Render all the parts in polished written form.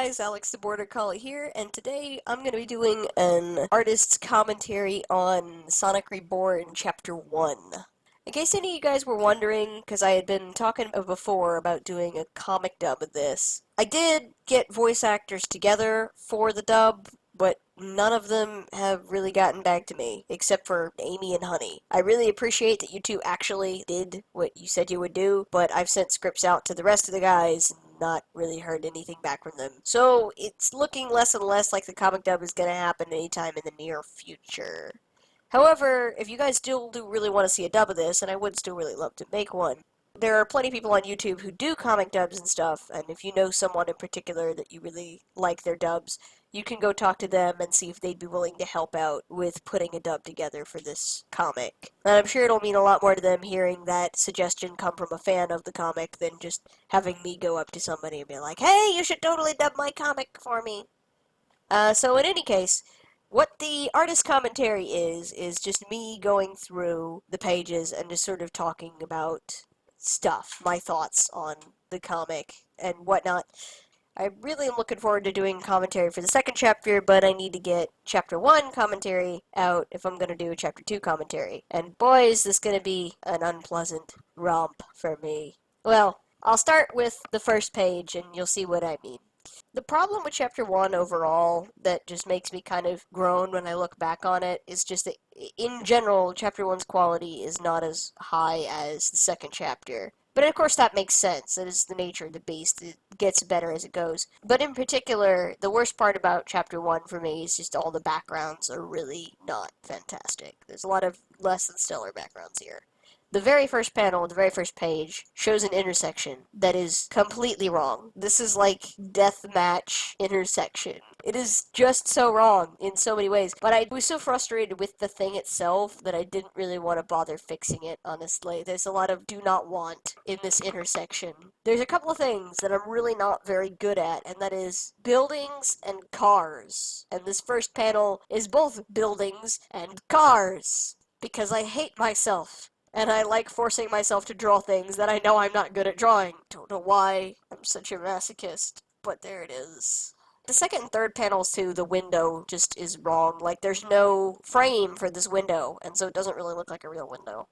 guys, Alex the Border Collie here, and today I'm going to be doing an artist's commentary on Sonic Reborn Chapter 1. In case any of you guys were wondering, because I had been talking before about doing a comic dub of this, I did get voice actors together for the dub, but none of them have really gotten back to me, except for Amy and Honey. I really appreciate that you two actually did what you said you would do, but I've sent scripts out to the rest of the guys and not really heard anything back from them. So it's looking less and less like the comic dub is going to happen anytime in the near future. However, if you guys still do really want to see a dub of this, and I would still really love to make one, there are plenty of people on YouTube who do comic dubs and stuff, and if you know someone in particular that you really like their dubs, you can go talk to them and see if they'd be willing to help out with putting a dub together for this comic. And I'm sure it'll mean a lot more to them hearing that suggestion come from a fan of the comic than just having me go up to somebody and be like, hey, you should totally dub my comic for me. So in any case, what the artist commentary is just me going through the pages and just sort of talking about stuff, my thoughts on the comic and whatnot. I really am looking forward to doing commentary for the second chapter, but I need to get chapter 1 commentary out if I'm going to do a chapter 2 commentary. And boy, is this going to be an unpleasant romp for me. Well, I'll start with the first page and you'll see what I mean. The problem with Chapter 1 overall that just makes me kind of groan when I look back on it is just that, in general, Chapter 1's quality is not as high as the second chapter. But of course that makes sense. That is the nature of the beast. It gets better as it goes. But in particular, the worst part about Chapter 1 for me is just all the backgrounds are really not fantastic. There's a lot of less than stellar backgrounds here. The very first panel, the very first page, shows an intersection that is completely wrong. This is like deathmatch intersection. It is just so wrong in so many ways. But I was so frustrated with the thing itself that I didn't really want to bother fixing it, honestly. There's a lot of do not want in this intersection. There's a couple of things that I'm really not very good at, and that is buildings and cars. And this first panel is both buildings and cars. Because I hate myself. And I like forcing myself to draw things that I know I'm not good at drawing. Don't know why I'm such a masochist, but there it is. The second and third panels too, the window just is wrong. Like, there's no frame for this window, and so it doesn't really look like a real window.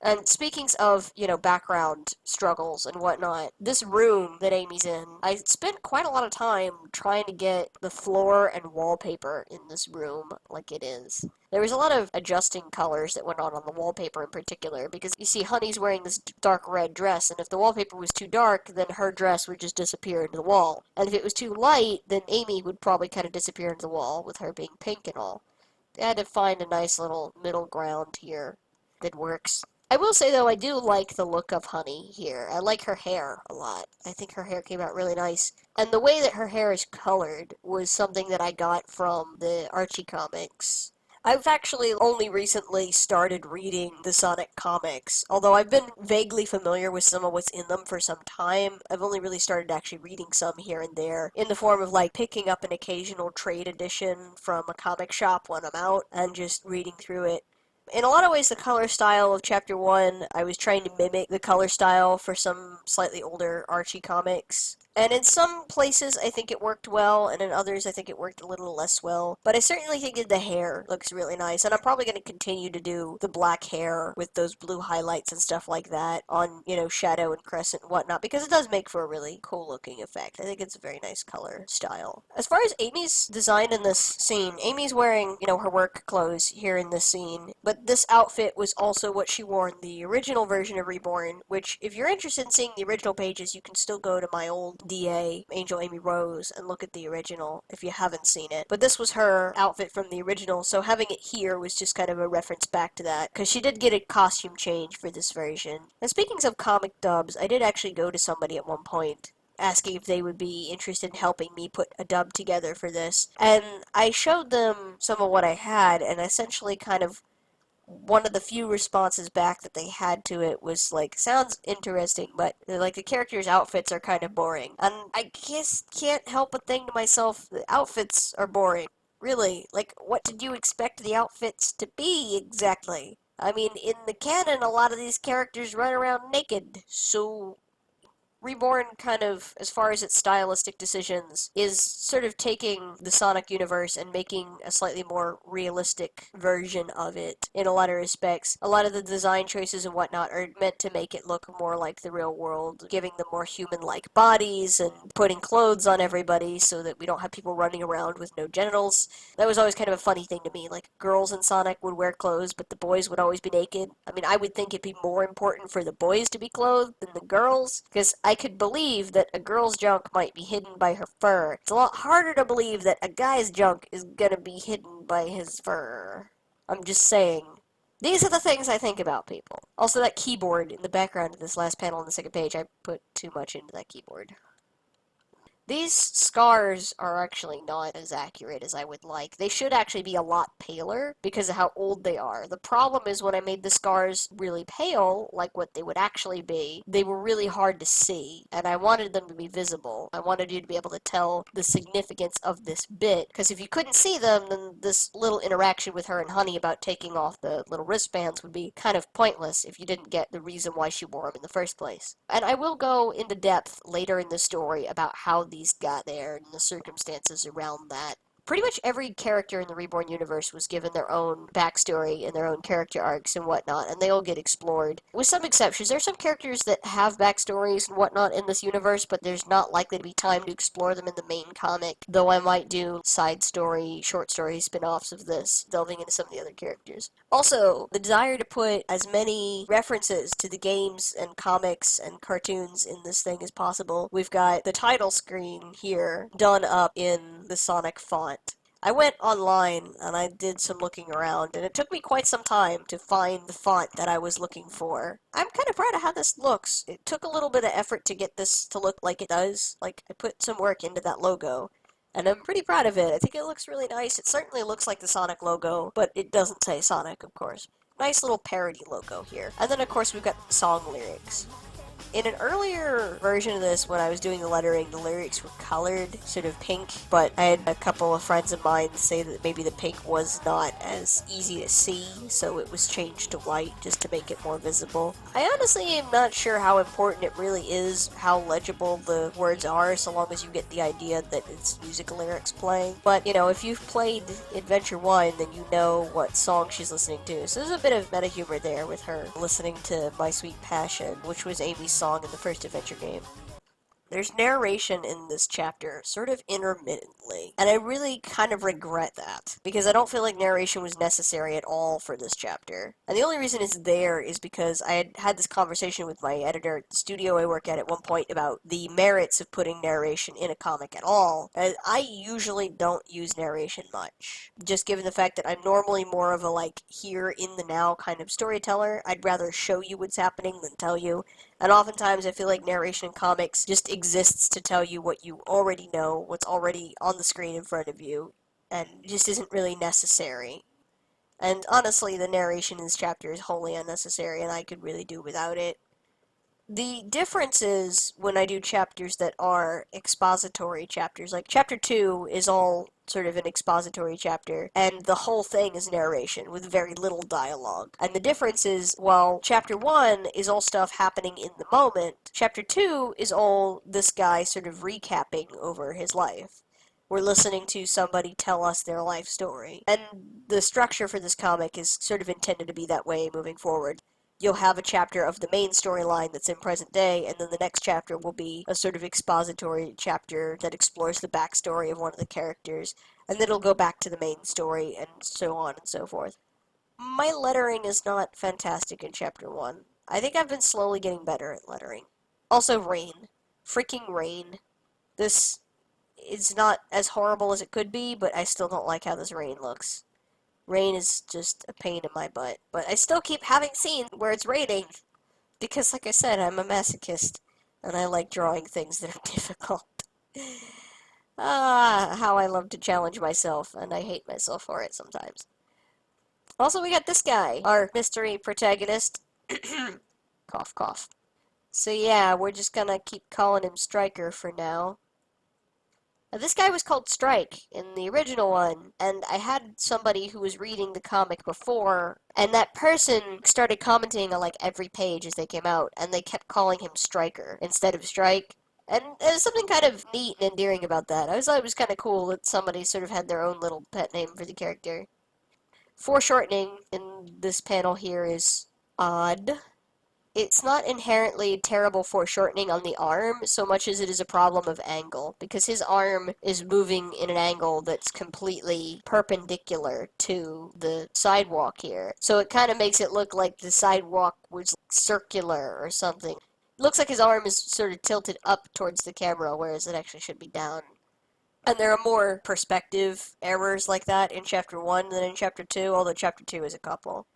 And speaking of, background struggles and whatnot, this room that Amy's in, I spent quite a lot of time trying to get the floor and wallpaper in this room like it is. There was a lot of adjusting colors that went on the wallpaper in particular, because you see Honey's wearing this dark red dress, and if the wallpaper was too dark, then her dress would just disappear into the wall. And if it was too light, then Amy would probably kind of disappear into the wall, with her being pink and all. They had to find a nice little middle ground here that works. I will say, though, I do like the look of Honey here. I like her hair a lot. I think her hair came out really nice. And the way that her hair is colored was something that I got from the Archie comics. I've actually only recently started reading the Sonic comics. Although I've been vaguely familiar with some of what's in them for some time, I've only really started actually reading some here and there, in the form of, like, picking up an occasional trade edition from a comic shop when I'm out, and just reading through it. In a lot of ways, the color style of Chapter 1, I was trying to mimic the color style for some slightly older Archie comics. And in some places, I think it worked well, and in others, I think it worked a little less well. But I certainly think that the hair looks really nice, and I'm probably going to continue to do the black hair with those blue highlights and stuff like that on, Shadow and Crescent and whatnot, because it does make for a really cool-looking effect. I think it's a very nice color style. As far as Amy's design in this scene, Amy's wearing, her work clothes here in this scene, but this outfit was also what she wore in the original version of Reborn, which, if you're interested in seeing the original pages, you can still go to my old DA, Angel Amy Rose, and look at the original if you haven't seen it. But this was her outfit from the original, so having it here was just kind of a reference back to that, because she did get a costume change for this version. And speaking of comic dubs, I did actually go to somebody at one point asking if they would be interested in helping me put a dub together for this. And I showed them some of what I had, and essentially kind of one of the few responses back that they had to it was like, sounds interesting, but like the characters' outfits are kind of boring. And I just can't help but think to myself, the outfits are boring. Really, like, what did you expect the outfits to be exactly? I mean, in the canon, a lot of these characters run around naked, so Reborn kind of, as far as its stylistic decisions, is sort of taking the Sonic universe and making a slightly more realistic version of it in a lot of respects. A lot of the design choices and whatnot are meant to make it look more like the real world, giving them more human-like bodies and putting clothes on everybody so that we don't have people running around with no genitals. That was always kind of a funny thing to me. Like, girls in Sonic would wear clothes, but the boys would always be naked. I mean, I would think it'd be more important for the boys to be clothed than the girls, because I could believe that a girl's junk might be hidden by her fur. It's a lot harder to believe that a guy's junk is gonna be hidden by his fur. I'm just saying. These are the things I think about, people. Also, that keyboard in the background of this last panel on the second page, I put too much into that keyboard. These scars are actually not as accurate as I would like. They should actually be a lot paler because of how old they are. The problem is when I made the scars really pale, like what they would actually be, they were really hard to see, and I wanted them to be visible. I wanted you to be able to tell the significance of this bit, because if you couldn't see them, then this little interaction with her and Honey about taking off the little wristbands would be kind of pointless if you didn't get the reason why she wore them in the first place. And I will go into depth later in the story about how these got there and the circumstances around that. Pretty much every character in the Reborn universe was given their own backstory and their own character arcs and whatnot, and they all get explored. With some exceptions, there are some characters that have backstories and whatnot in this universe, but there's not likely to be time to explore them in the main comic, though I might do side story, short story spin-offs of this, delving into some of the other characters. Also, the desire to put as many references to the games and comics and cartoons in this thing as possible. We've got the title screen here done up in the Sonic font. I went online and I did some looking around, and it took me quite some time to find the font that I was looking for. I'm kind of proud of how this looks. It took a little bit of effort to get this to look like it does. Like, I put some work into that logo, and I'm pretty proud of it. I think it looks really nice. It certainly looks like the Sonic logo, but it doesn't say Sonic, of course. Nice little parody logo here. And then, of course, we've got the song lyrics. In an earlier version of this, when I was doing the lettering, the lyrics were colored sort of pink, but I had a couple of friends of mine say that maybe the pink was not as easy to see, so it was changed to white just to make it more visible. I honestly am not sure how important it really is how legible the words are, so long as you get the idea that it's music lyrics playing. But, you know, if you've played Adventure 1, then you know what song she's listening to. So there's a bit of meta humor there with her listening to My Sweet Passion, which was Amy's song in the first adventure game. There's narration in this chapter, sort of intermittently, and I really kind of regret that, because I don't feel like narration was necessary at all for this chapter. And the only reason it's there is because I had had this conversation with my editor at the studio I work at one point about the merits of putting narration in a comic at all, and I usually don't use narration much. Just given the fact that I'm normally more of a, like, here in the now kind of storyteller, I'd rather show you what's happening than tell you. And oftentimes I feel like narration in comics just exists to tell you what you already know, what's already on the screen in front of you, and just isn't really necessary. And honestly, the narration in this chapter is wholly unnecessary, and I could really do without it. The difference is when I do chapters that are expository chapters. Like, chapter 2 is all sort of an expository chapter, and the whole thing is narration with very little dialogue. And the difference is, while chapter 1 is all stuff happening in the moment, chapter 2 is all this guy sort of recapping over his life. We're listening to somebody tell us their life story. And the structure for this comic is sort of intended to be that way moving forward. You'll have a chapter of the main storyline that's in present day, and then the next chapter will be a sort of expository chapter that explores the backstory of one of the characters, and then it'll go back to the main story, and so on and so forth. My lettering is not fantastic in chapter 1. I think I've been slowly getting better at lettering. Also, rain. Freaking rain. This is not as horrible as it could be, but I still don't like how this rain looks. Rain is just a pain in my butt. But I still keep having scenes where it's raining. Because, like I said, I'm a masochist. And I like drawing things that are difficult. How I love to challenge myself. And I hate myself for it sometimes. Also, we got this guy. Our mystery protagonist. Cough, cough. So yeah, we're just gonna keep calling him Stryker for now. Now, this guy was called Strike in the original one, and I had somebody who was reading the comic before, and that person started commenting on like every page as they came out, and they kept calling him Striker instead of Strike. And there's something kind of neat and endearing about that. I always thought it was kind of cool that somebody sort of had their own little pet name for the character. Foreshortening in this panel here is odd. It's not inherently terrible foreshortening on the arm so much as it is a problem of angle, because his arm is moving in an angle that's completely perpendicular to the sidewalk here. So it kind of makes it look like the sidewalk was circular or something. It looks like his arm is sort of tilted up towards the camera, whereas it actually should be down. And there are more perspective errors like that in Chapter 1 than in Chapter 2, although Chapter 2 is a couple.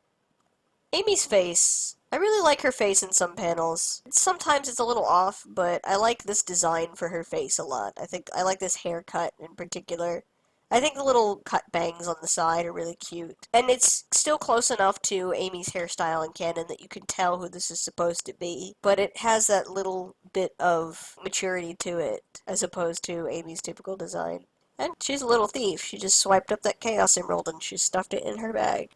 Amy's face. I really like her face in some panels. Sometimes it's a little off, but I like this design for her face a lot. I like this haircut in particular. I think the little cut bangs on the side are really cute. And it's still close enough to Amy's hairstyle in canon that you can tell who this is supposed to be. But it has that little bit of maturity to it, as opposed to Amy's typical design. And she's a little thief. She just swiped up that Chaos Emerald and she stuffed it in her bag.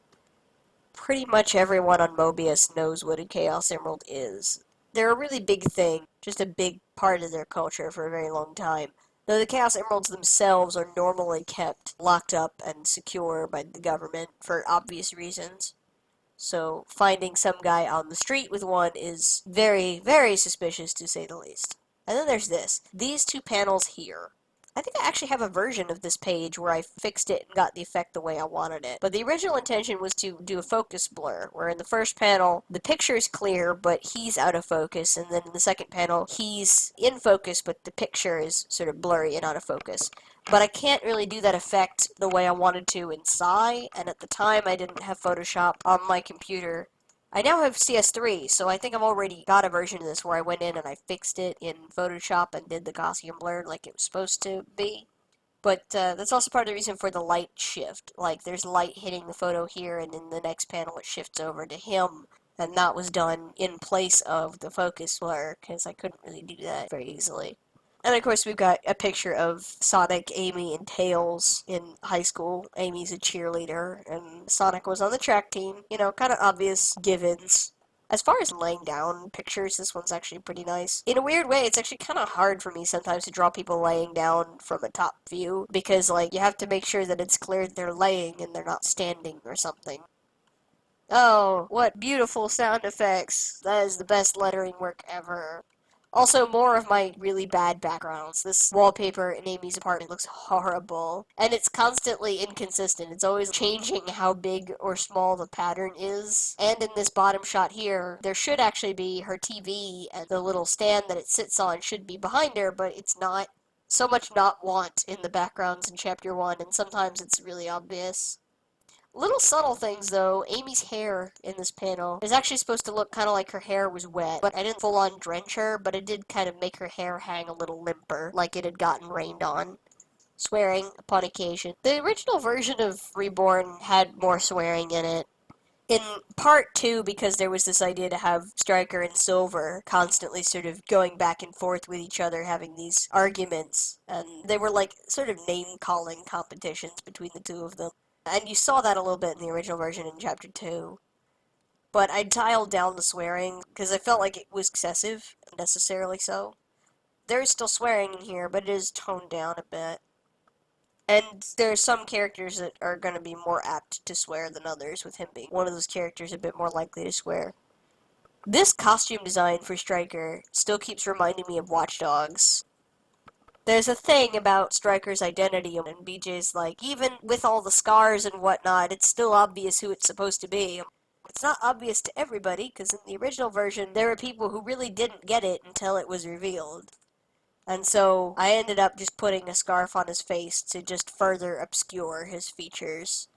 Pretty much everyone on Mobius knows what a Chaos Emerald is. They're a really big thing, just a big part of their culture for a very long time. Though the Chaos Emeralds themselves are normally kept locked up and secure by the government for obvious reasons. So finding some guy on the street with one is very, very suspicious to say the least. And then there's this. These two panels here. I think I actually have a version of this page where I fixed it and got the effect the way I wanted it. But the original intention was to do a focus blur, where in the first panel, the picture is clear, but he's out of focus, and then in the second panel, he's in focus, but the picture is sort of blurry and out of focus. But I can't really do that effect the way I wanted to in Psy, and at the time I didn't have Photoshop on my computer. I now have CS3, so I think I've already got a version of this where I went in and I fixed it in Photoshop and did the Gaussian blur like it was supposed to be. But that's also part of the reason for the light shift. Like, there's light hitting the photo here, and in the next panel it shifts over to him. And that was done in place of the focus blur, because I couldn't really do that very easily. And of course, we've got a picture of Sonic, Amy, and Tails in high school. Amy's a cheerleader, and Sonic was on the track team. You know, kind of obvious givens. As far as laying down pictures, this one's actually pretty nice. In a weird way, it's actually kind of hard for me sometimes to draw people laying down from a top view, because, like, you have to make sure that it's clear that they're laying and they're not standing or something. Oh, what beautiful sound effects. That is the best lettering work ever. Also, more of my really bad backgrounds. This wallpaper in Amy's apartment looks horrible, and it's constantly inconsistent. It's always changing how big or small the pattern is. And in this bottom shot here, there should actually be her TV, and the little stand that it sits on should be behind her, but it's not. So much not want in the backgrounds in Chapter 1, and sometimes it's really obvious. Little subtle things, though. Amy's hair in this panel is actually supposed to look kind of like her hair was wet, but I didn't full-on drench her, but it did kind of make her hair hang a little limper, like it had gotten rained on. Swearing upon occasion. The original version of Reborn had more swearing in it. In part 2, because there was this idea to have Stryker and Silver constantly sort of going back and forth with each other, having these arguments, and they were like sort of name-calling competitions between the two of them. And you saw that a little bit in the original version in Chapter 2. But I dialed down the swearing, because I felt like it was excessive, necessarily so. There is still swearing in here, but it is toned down a bit. And there are some characters that are going to be more apt to swear than others, with him being one of those characters a bit more likely to swear. This costume design for Stryker still keeps reminding me of Watch Dogs. There's a thing about Stryker's identity, and BJ's like, even with all the scars and whatnot, it's still obvious who it's supposed to be. It's not obvious to everybody, because in the original version, there were people who really didn't get it until it was revealed. And so, I ended up just putting a scarf on his face to just further obscure his features.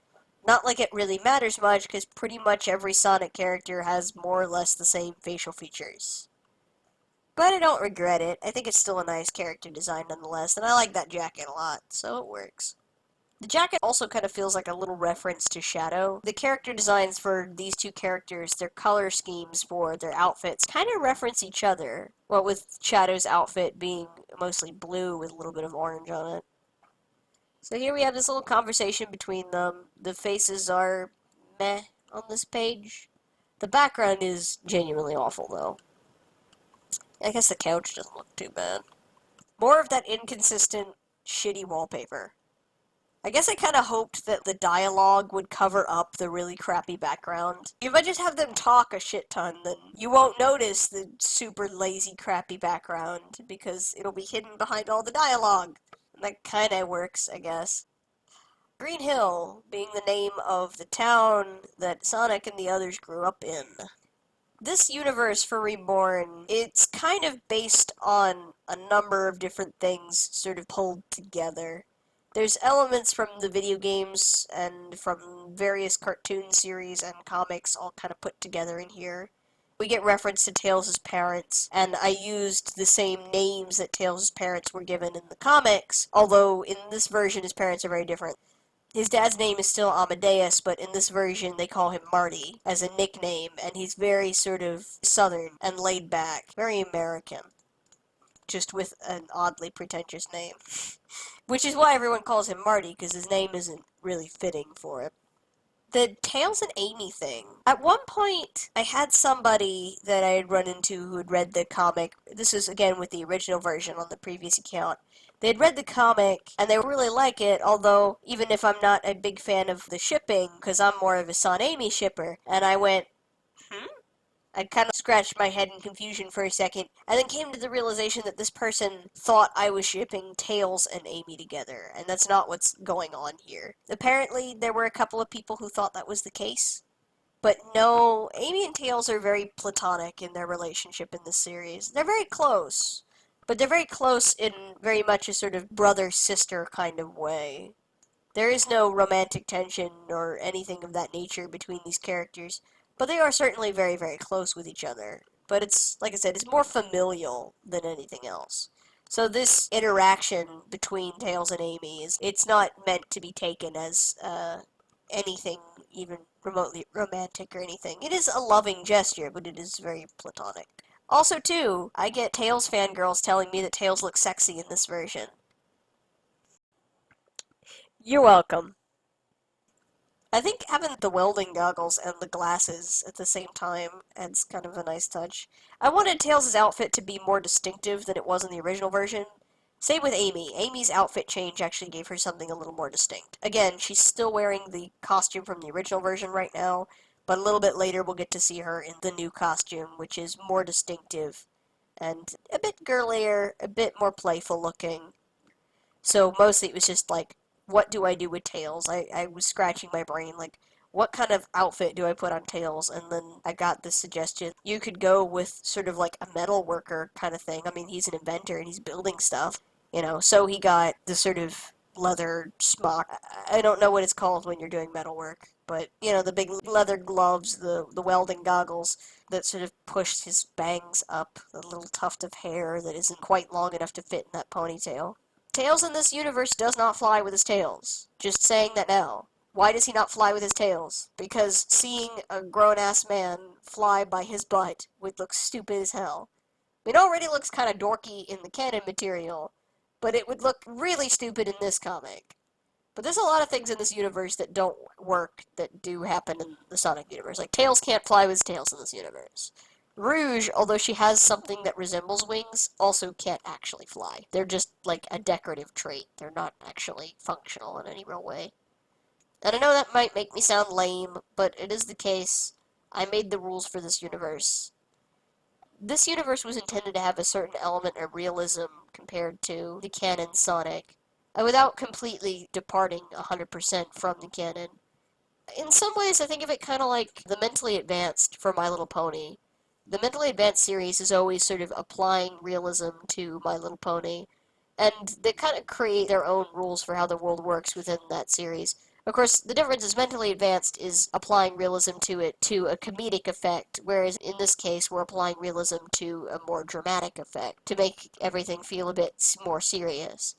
Not like it really matters much, because pretty much every Sonic character has more or less the same facial features. But I don't regret it. I think it's still a nice character design nonetheless, and I like that jacket a lot, so it works. The jacket also kind of feels like a little reference to Shadow. The character designs for these two characters, their color schemes for their outfits, kind of reference each other. What with Shadow's outfit being mostly blue with a little bit of orange on it. So here we have this little conversation between them. The faces are meh on this page. The background is genuinely awful, though. I guess the couch doesn't look too bad. More of that inconsistent, shitty wallpaper. I guess I kind of hoped that the dialogue would cover up the really crappy background. If I just have them talk a shit ton, then you won't notice the super lazy, crappy background, because it'll be hidden behind all the dialogue. And that kinda works, I guess. Green Hill being the name of the town that Sonic and the others grew up in. This universe for Reborn, it's kind of based on a number of different things sort of pulled together. There's elements from the video games and from various cartoon series and comics all kind of put together in here. We get reference to Tails' parents, and I used the same names that Tails' parents were given in the comics, although in this version his parents are very different. His dad's name is still Amadeus, but in this version they call him Marty as a nickname, and he's very sort of southern and laid back, very American, just with an oddly pretentious name. Which is why everyone calls him Marty, because his name isn't really fitting for it. The Tails and Amy thing. At one point, I had somebody that I had run into who had read the comic. This is, again, with the original version on the previous account. They had read the comic, and they really like it, although, even if I'm not a big fan of the shipping, because I'm more of a Son-Amy shipper, and I went, I kind of scratched my head in confusion for a second, and then came to the realization that this person thought I was shipping Tails and Amy together, and that's not what's going on here. Apparently, there were a couple of people who thought that was the case, but no, Amy and Tails are very platonic in their relationship in this series. They're very close, but they're very close in very much a sort of brother-sister kind of way. There is no romantic tension or anything of that nature between these characters, but they are certainly very, very close with each other. But it's, like I said, it's more familial than anything else. So this interaction between Tails and Amy it's not meant to be taken as anything even remotely romantic or anything. It is a loving gesture, but it is very platonic. Also, too, I get Tails fangirls telling me that Tails looks sexy in this version. You're welcome. I think having the welding goggles and the glasses at the same time adds kind of a nice touch. I wanted Tails' outfit to be more distinctive than it was in the original version. Same with Amy. Amy's outfit change actually gave her something a little more distinct. Again, she's still wearing the costume from the original version right now, but a little bit later we'll get to see her in the new costume, which is more distinctive and a bit girlier, a bit more playful looking. So mostly it was just like, what do I do with Tails? I was scratching my brain, like, what kind of outfit do I put on Tails? And then I got this suggestion. You could go with sort of like a metal worker kind of thing. I mean, he's an inventor and he's building stuff, so he got the sort of leather smock. I don't know what it's called when you're doing metal work, but, the big leather gloves, the welding goggles that sort of pushed his bangs up, the little tuft of hair that isn't quite long enough to fit in that ponytail. Tails in this universe does not fly with his tails. Just saying that now. Why does he not fly with his tails? Because seeing a grown-ass man fly by his butt would look stupid as hell. It already looks kind of dorky in the canon material, but it would look really stupid in this comic. But there's a lot of things in this universe that don't work that do happen in the Sonic universe. Like, Tails can't fly with his tails in this universe. Rouge, although she has something that resembles wings, also can't actually fly. They're just like a decorative trait. They're not actually functional in any real way. And I know that might make me sound lame, but it is the case. I made the rules for this universe. This universe was intended to have a certain element of realism compared to the canon Sonic, without completely departing 100% from the canon. In some ways, I think of it kind of like the mentally advanced for My Little Pony. The mentally advanced series is always sort of applying realism to My Little Pony, and they kind of create their own rules for how the world works within that series. Of course, the difference is mentally advanced is applying realism to it to a comedic effect, whereas in this case we're applying realism to a more dramatic effect, to make everything feel a bit more serious.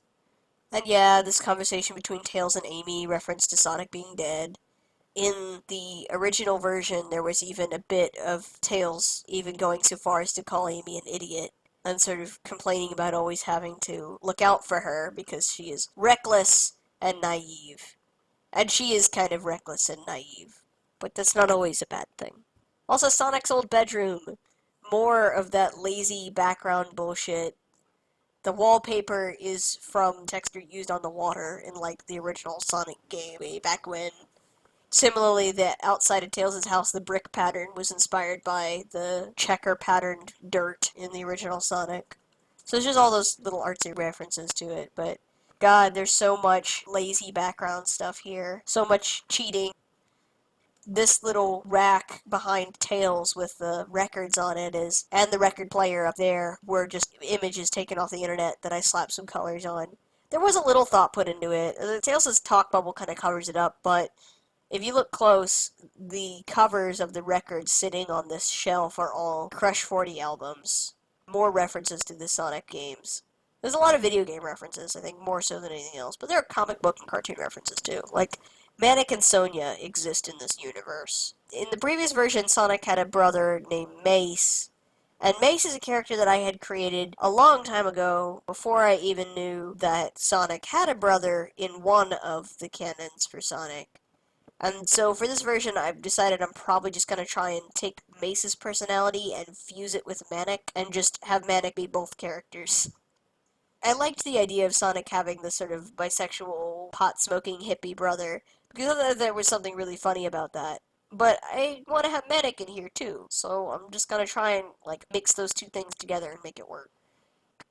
And yeah, this conversation between Tails and Amy reference to Sonic being dead. In the original version, there was even a bit of Tails even going so far as to call Amy an idiot and sort of complaining about always having to look out for her because she is reckless and naive. And she is kind of reckless and naive, but that's not always a bad thing. Also, Sonic's old bedroom. More of that lazy background bullshit. The wallpaper is from texture used on the water in, like, the original Sonic game way back when. Similarly, the outside of Tails' house, the brick pattern was inspired by the checker patterned dirt in the original Sonic. So it's just all those little artsy references to it, but God, there's so much lazy background stuff here. So much cheating. This little rack behind Tails with the records on it is, and the record player up there, were just images taken off the internet that I slapped some colors on. There was a little thought put into it. Tails' talk bubble kind of covers it up, but if you look close, the covers of the records sitting on this shelf are all Crush 40 albums. More references to the Sonic games. There's a lot of video game references, I think, more so than anything else. But there are comic book and cartoon references, too. Like, Manic and Sonia exist in this universe. In the previous version, Sonic had a brother named Mace. And Mace is a character that I had created a long time ago, before I even knew that Sonic had a brother in one of the canons for Sonic. And so for this version, I've decided I'm probably just going to try and take Mace's personality and fuse it with Manic, and just have Manic be both characters. I liked the idea of Sonic having this sort of bisexual, pot-smoking hippie brother, because I thought there was something really funny about that. But I want to have Manic in here too, so I'm just going to try and, like, mix those two things together and make it work.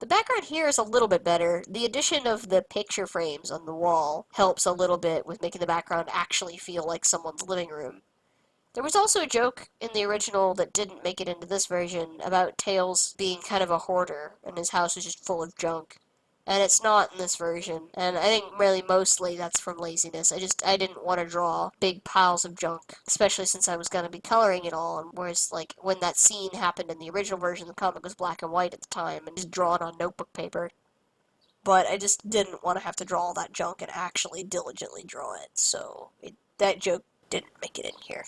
The background here is a little bit better. The addition of the picture frames on the wall helps a little bit with making the background actually feel like someone's living room. There was also a joke in the original that didn't make it into this version about Tails being kind of a hoarder and his house was just full of junk. And it's not in this version. And I think really mostly that's from laziness. I didn't want to draw big piles of junk, especially since I was going to be coloring it all. And whereas, like, when that scene happened in the original version, the comic was black and white at the time and just drawn on notebook paper. But I just didn't want to have to draw all that junk and actually diligently draw it. So that joke didn't make it in here.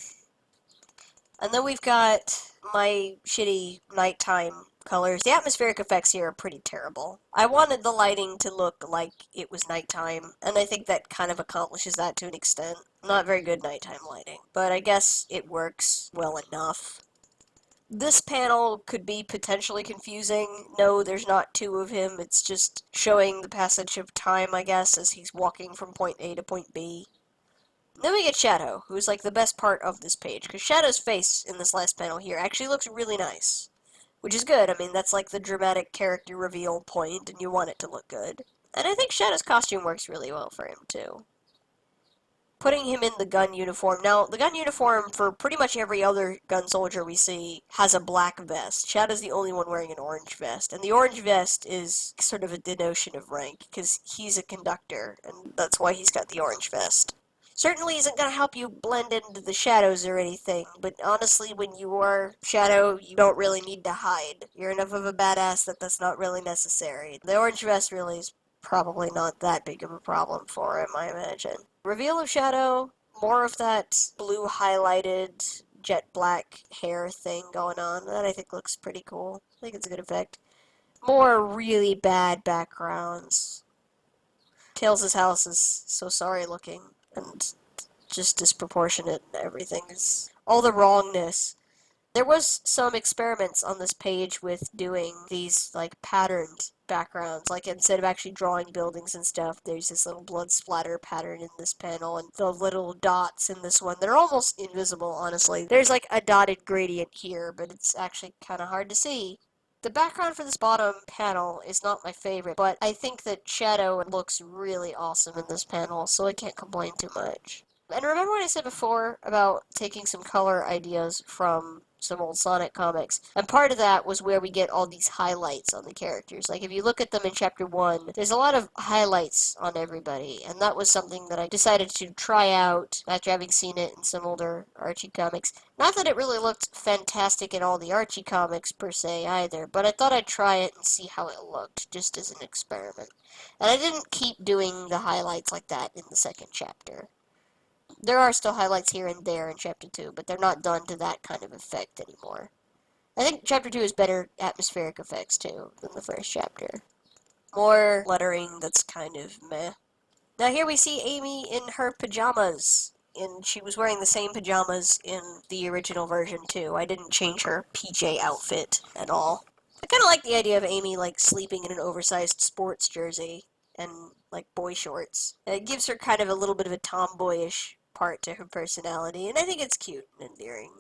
And then we've got my shitty nighttime colors. The atmospheric effects here are pretty terrible. I wanted the lighting to look like it was nighttime, and I think that kind of accomplishes that to an extent. Not very good nighttime lighting, but I guess it works well enough. This panel could be potentially confusing. No, there's not two of him. It's just showing the passage of time, I guess, as he's walking from point A to point B. Then we get Shadow, who's like the best part of this page, because Shadow's face in this last panel here actually looks really nice. Which is good. I mean, that's like the dramatic character reveal point, and you want it to look good. And I think Shadow's costume works really well for him, too. Putting him in the gun uniform. Now, the gun uniform for pretty much every other gun soldier we see has a black vest. Shadow's the only one wearing an orange vest. And the orange vest is sort of a denotion of rank, because he's a conductor, and that's why he's got the orange vest. Certainly isn't going to help you blend into the shadows or anything, but honestly, when you are Shadow, you don't really need to hide. You're enough of a badass that that's not really necessary. The orange vest really is probably not that big of a problem for him, I imagine. Reveal of Shadow, more of that blue highlighted jet black hair thing going on. That I think looks pretty cool. I think it's a good effect. More really bad backgrounds. Tails' house is so sorry looking and just disproportionate and everything. Is all the wrongness. There was some experiments on this page with doing these, like, patterned backgrounds. Like, instead of actually drawing buildings and stuff, there's this little blood splatter pattern in this panel, and the little dots in this one. They're almost invisible, honestly. There's, like, a dotted gradient here, but it's actually kind of hard to see. The background for this bottom panel is not my favorite, but I think that Shadow looks really awesome in this panel, so I can't complain too much. And remember what I said before about taking some color ideas from some old Sonic comics? And part of that was where we get all these highlights on the characters. Like, if you look at them in Chapter 1, there's a lot of highlights on everybody, and that was something that I decided to try out after having seen it in some older Archie comics. Not that it really looked fantastic in all the Archie comics, per se, either, but I thought I'd try it and see how it looked, just as an experiment. And I didn't keep doing the highlights like that in the second chapter. There are still highlights here and there in Chapter 2, but they're not done to that kind of effect anymore. I think Chapter 2 has better atmospheric effects, too, than the first chapter. More lettering that's kind of meh. Now here we see Amy in her pajamas, and she was wearing the same pajamas in the original version too. I didn't change her PJ outfit at all. I kind of like the idea of Amy, like, sleeping in an oversized sports jersey and, like, boy shorts. It gives her kind of a little bit of a tomboyish part to her personality, and I think it's cute and endearing.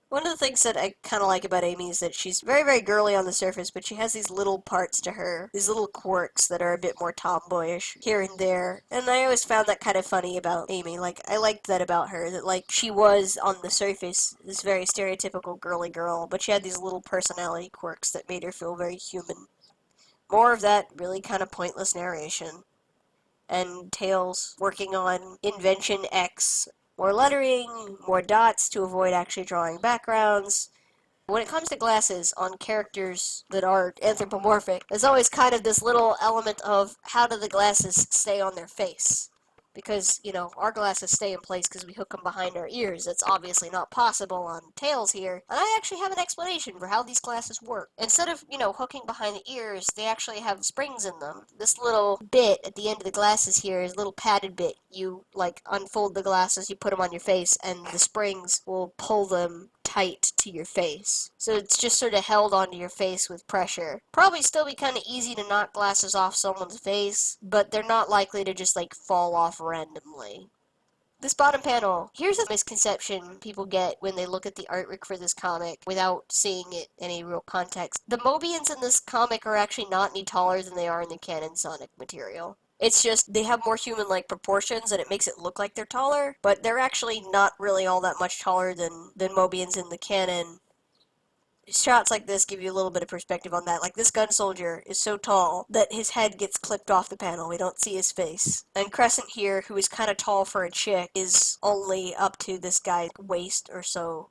One of the things that I kind of like about Amy is that she's very, very girly on the surface, but she has these little parts to her, these little quirks that are a bit more tomboyish here and there. And I always found that kind of funny about Amy. Like, I liked that about her, that, like, she was, on the surface, this very stereotypical girly girl, but she had these little personality quirks that made her feel very human. More of that really kind of pointless narration. And Tails working on Invention X. More lettering, more dots to avoid actually drawing backgrounds. When it comes to glasses on characters that are anthropomorphic, there's always kind of this little element of how do the glasses stay on their face? Because, our glasses stay in place because we hook them behind our ears. That's obviously not possible on Tails here. And I actually have an explanation for how these glasses work. Instead of, hooking behind the ears, they actually have springs in them. This little bit at the end of the glasses here is a little padded bit. You, like, unfold the glasses, you put them on your face, and the springs will pull them tight to your face. So it's just sort of held onto your face with pressure. Probably still be kind of easy to knock glasses off someone's face, but they're not likely to just, like, fall off randomly. This bottom panel, here's a misconception people get when they look at the artwork for this comic without seeing it in any real context. The Mobians in this comic are actually not any taller than they are in the canon Sonic material. It's just they have more human-like proportions and it makes it look like they're taller, but they're actually not really all that much taller than Mobians in the canon. Shots like this give you a little bit of perspective on that. Like, this gun soldier is so tall that his head gets clipped off the panel. We don't see his face. And Crescent here, who is kind of tall for a chick, is only up to this guy's waist or so.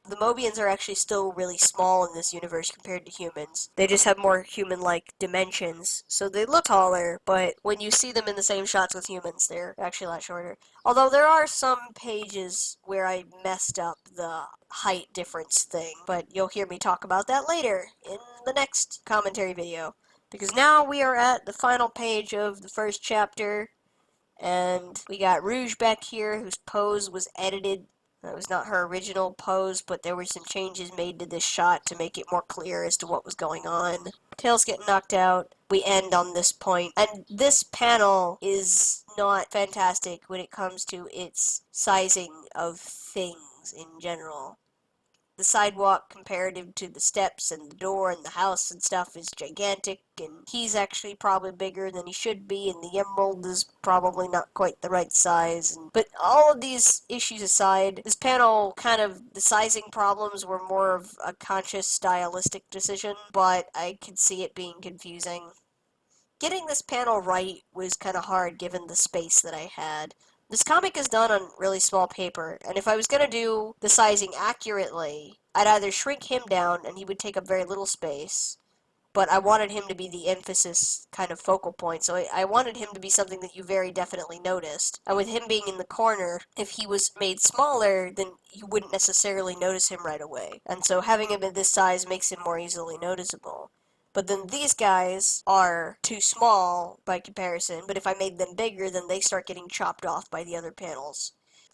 The Mobians are actually still really small in this universe compared to humans. They just have more human-like dimensions, so they look taller, but when you see them in the same shots with humans, they're actually a lot shorter. Although there are some pages where I messed up the height difference thing, but you'll hear me talk about that later in the next commentary video. Because now we are at the final page of the first chapter, and we got Rouge back here, whose pose was edited. That was not her original pose, but there were some changes made to this shot to make it more clear as to what was going on. Tails get knocked out. We end on this point. And this panel is not fantastic when it comes to its sizing of things in general. The sidewalk comparative to the steps and the door and the house and stuff is gigantic, and he's actually probably bigger than he should be, and the emerald is probably not quite the right size. But all of these issues aside, this panel the sizing problems were more of a conscious stylistic decision, but I could see it being confusing. Getting this panel right was kind of hard given the space that I had. This comic is done on really small paper, and if I was going to do the sizing accurately, I'd either shrink him down and he would take up very little space, but I wanted him to be the emphasis kind of focal point, so I wanted him to be something that you very definitely noticed. And with him being in the corner, if he was made smaller, then you wouldn't necessarily notice him right away. And so having him at this size makes him more easily noticeable. But then these guys are too small by comparison, but if I made them bigger, then they start getting chopped off by the other panels.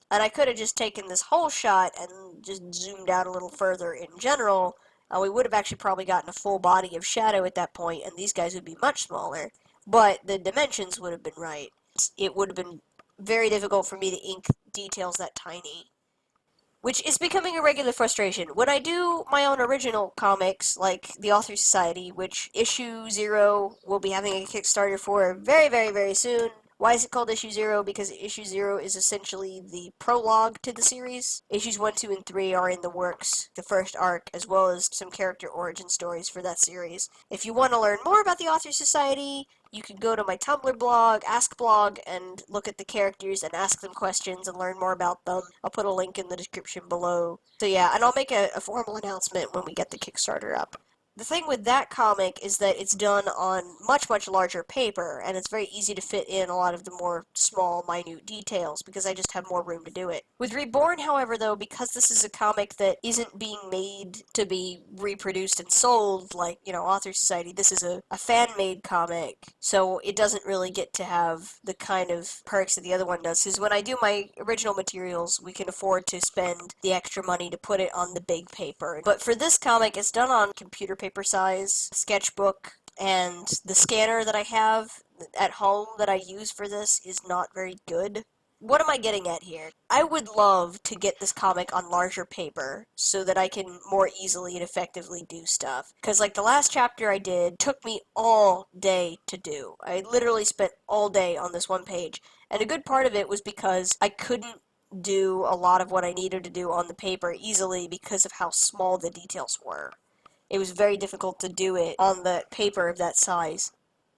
And I could have just taken this whole shot and just zoomed out a little further in general. We would have actually probably gotten a full body of shadow at that point, and these guys would be much smaller. But the dimensions would have been right. It would have been very difficult for me to ink details that tiny, which is becoming a regular frustration. When I do my own original comics, like the Author Society, which issue 0 will be having a Kickstarter for very, very, very soon. Why is it called issue 0? Because issue 0 is essentially the prologue to the series. Issues 1, 2, and 3 are in the works, the first arc, as well as some character origin stories for that series. If you want to learn more about the Author Society, you can go to my Tumblr blog, Ask Blog, and look at the characters and ask them questions and learn more about them. I'll put a link in the description below. So yeah, and I'll make a formal announcement when we get the Kickstarter up. The thing with that comic is that it's done on much, much larger paper, and it's very easy to fit in a lot of the more small, minute details, because I just have more room to do it. With Reborn, however, though, because this is a comic that isn't being made to be reproduced and sold, like, Author Society, this is a fan-made comic, so it doesn't really get to have the kind of perks that the other one does, because when I do my original materials, we can afford to spend the extra money to put it on the big paper. But for this comic, it's done on computer paper size sketchbook, and the scanner that I have at home that I use for this is not very good. What am I getting at here? I would love to get this comic on larger paper so that I can more easily and effectively do stuff. Because, like, the last chapter I did took me all day to do. I literally spent all day on this one page. And a good part of it was because I couldn't do a lot of what I needed to do on the paper easily because of how small the details were. It was very difficult to do it on the paper of that size.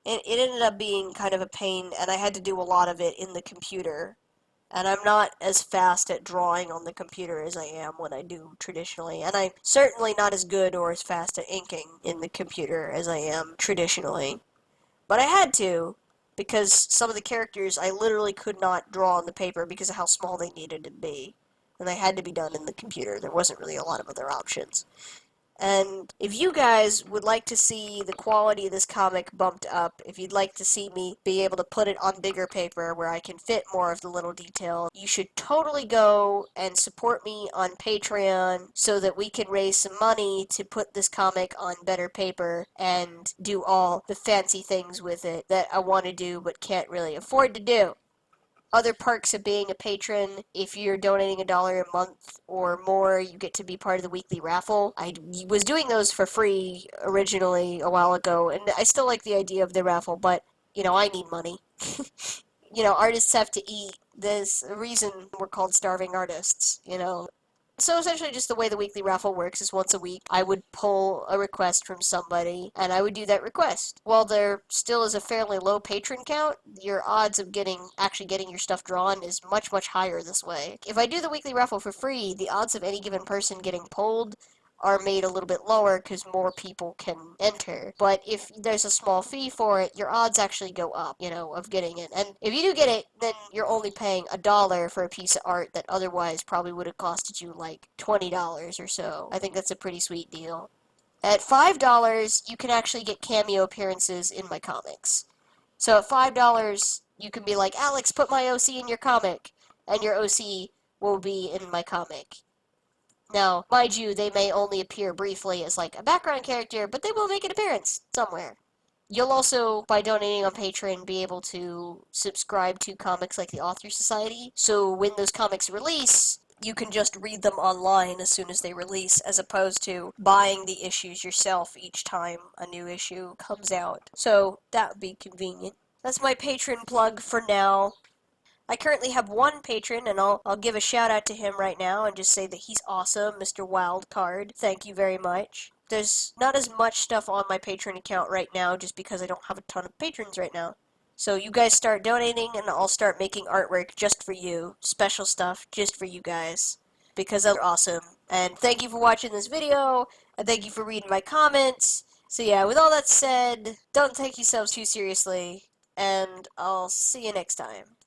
It ended up being kind of a pain, and I had to do a lot of it in the computer. And I'm not as fast at drawing on the computer as I am when I do traditionally. And I'm certainly not as good or as fast at inking in the computer as I am traditionally. But I had to, because some of the characters I literally could not draw on the paper because of how small they needed to be. And they had to be done in the computer. There wasn't really a lot of other options. And if you guys would like to see the quality of this comic bumped up, if you'd like to see me be able to put it on bigger paper where I can fit more of the little detail, you should totally go and support me on Patreon so that we can raise some money to put this comic on better paper and do all the fancy things with it that I want to do but can't really afford to do. Other perks of being a patron: if you're donating $1 a month or more, you get to be part of the weekly raffle. I was doing those for free originally a while ago, and I still like the idea of the raffle, but, I need money. Artists have to eat. There's a reason we're called starving artists. So essentially just the way the weekly raffle works is once a week I would pull a request from somebody and I would do that request. While there still is a fairly low patron count, your odds of actually getting your stuff drawn is much, much higher this way. If I do the weekly raffle for free, the odds of any given person getting pulled are made a little bit lower because more people can enter. But if there's a small fee for it, your odds actually go up, of getting it. And if you do get it, then you're only paying $1 for a piece of art that otherwise probably would have costed you like $20 or so. I think that's a pretty sweet deal. At $5, you can actually get cameo appearances in my comics. So at $5, you can be like, Alex, put my OC in your comic, and your OC will be in my comic. Now, mind you, they may only appear briefly as like a background character, but they will make an appearance somewhere. You'll also, by donating on Patreon, be able to subscribe to comics like the Author Society, so when those comics release, you can just read them online as soon as they release, as opposed to buying the issues yourself each time a new issue comes out. So, that would be convenient. That's my Patreon plug for now. I currently have one patron, and I'll give a shout out to him right now and just say that he's awesome, Mr. Wildcard. Thank you very much. There's not as much stuff on my Patreon account right now just because I don't have a ton of patrons right now. So you guys start donating and I'll start making artwork just for you. Special stuff just for you guys. Because they're awesome. And thank you for watching this video, and thank you for reading my comments. So yeah, with all that said, don't take yourselves too seriously, and I'll see you next time.